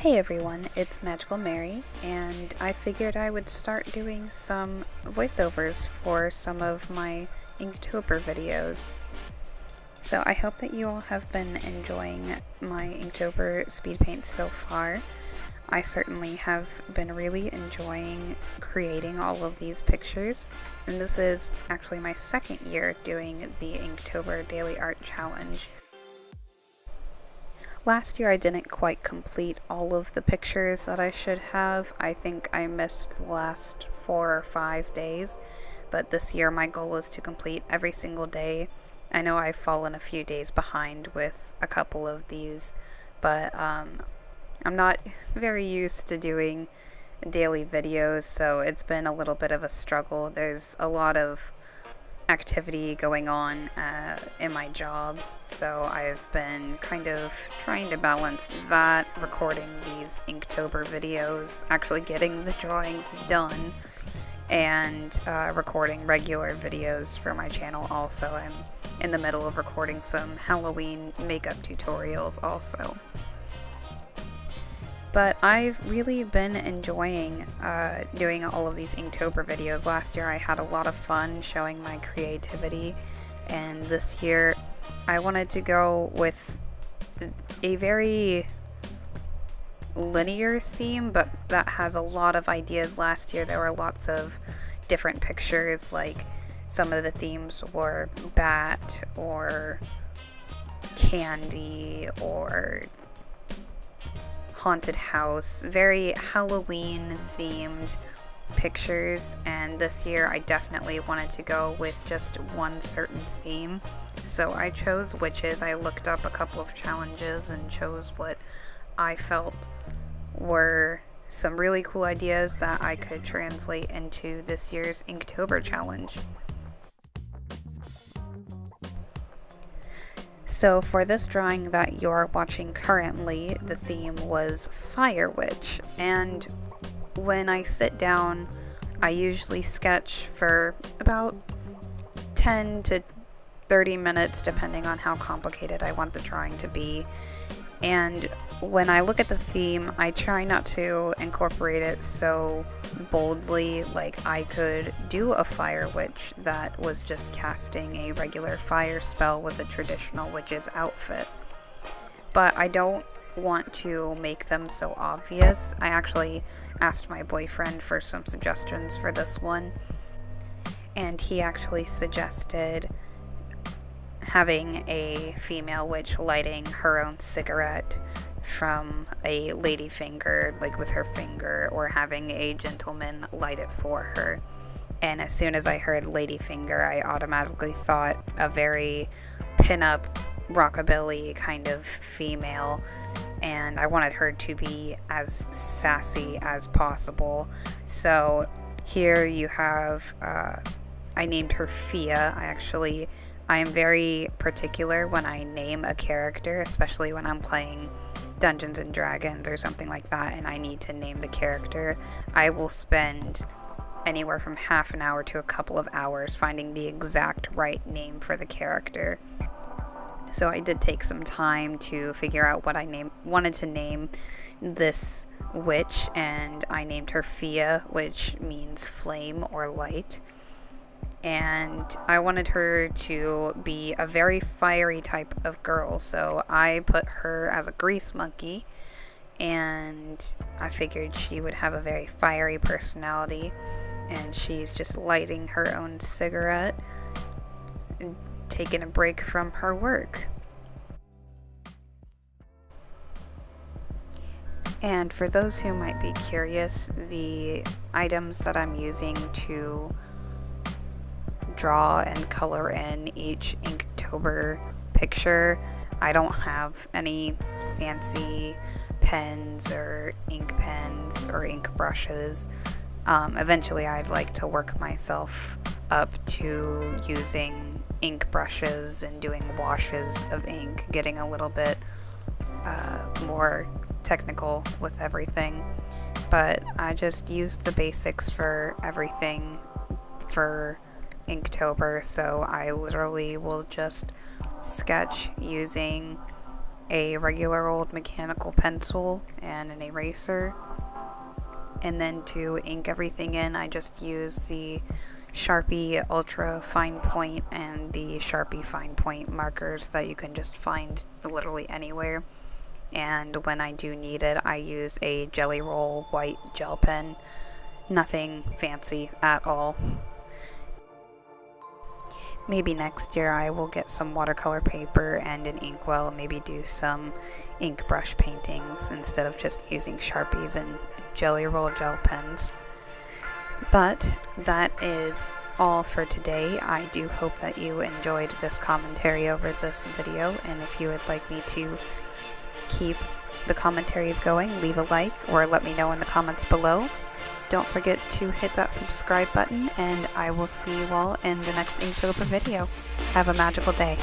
Hey everyone, it's MagicalMerry, and I figured I would start doing some voiceovers for some of my Inktober videos. So I hope that you all have been enjoying my Inktober speed paint so far. I certainly have been really enjoying creating all of these pictures, and this is actually my second year doing the Inktober Daily Art Challenge. Last year I didn't quite complete all of the pictures that I should have. I think I missed the last 4 or 5 days, but this year my goal is to complete every single day. I know I've fallen a few days behind with a couple of these, but I'm not very used to doing daily videos, so it's been a little bit of a struggle. There's a lot of activity going on in my jobs, so I've been kind of trying to balance that, recording these Inktober videos, actually getting the drawings done, and recording regular videos for my channel also. I'm in the middle of recording some Halloween makeup tutorials also. But I've really been enjoying doing all of these Inktober videos. Last year I had a lot of fun showing my creativity, and this year I wanted to go with a very linear theme, but that has a lot of ideas. Last year there were lots of different pictures, like some of the themes were bat or candy or haunted house, very Halloween themed pictures, and this year I definitely wanted to go with just one certain theme. So I chose witches. I looked up a couple of challenges and chose what I felt were some really cool ideas that I could translate into this year's Inktober challenge. So for this drawing that you're watching currently, the theme was Fire Witch, and when I sit down, I usually sketch for about 10 to 30 minutes depending on how complicated I want the drawing to be. And when I look at the theme, I try not to incorporate it so boldly. Like, I could do a fire witch that was just casting a regular fire spell with a traditional witch's outfit, but I don't want to make them so obvious. I actually asked my boyfriend for some suggestions for this one, and he actually suggested having a female witch lighting her own cigarette from a lady finger, like with her finger, or having a gentleman light it for her. And as soon as I heard lady finger, I automatically thought a very pin-up rockabilly kind of female, and I wanted her to be as sassy as possible. So here you have I named her Fia. I am very particular when I name a character, especially when I'm playing Dungeons and Dragons or something like that and I need to name the character. I will spend anywhere from half an hour to a couple of hours finding the exact right name for the character. So I did take some time to figure out what I wanted to name this witch, and I named her Fia, which means flame or light. And I wanted her to be a very fiery type of girl, so I put her as a grease monkey, and I figured she would have a very fiery personality, and she's just lighting her own cigarette and taking a break from her work. And for those who might be curious, the items that I'm using to draw and color in each Inktober picture, I don't have any fancy pens or ink pens or ink brushes. Eventually I'd like to work myself up to using ink brushes and doing washes of ink, getting a little bit more technical with everything. But I just used the basics for everything for Inktober, so I literally will just sketch using a regular old mechanical pencil and an eraser. And then to ink everything in, I just use the Sharpie Ultra Fine Point and the Sharpie Fine Point markers that you can just find literally anywhere. And when I do need it, I use a Jellyroll white gel pen. Nothing fancy at all. Maybe next year I will get some watercolor paper and an inkwell, maybe do some ink brush paintings instead of just using Sharpies and Jellyroll gel pens. But that is all for today. I do hope that you enjoyed this commentary over this video, and if you would like me to keep the commentaries going, leave a like or let me know in the comments below. Don't forget to hit that subscribe button, and I will see you all in the next Inktober video. Have a magical day.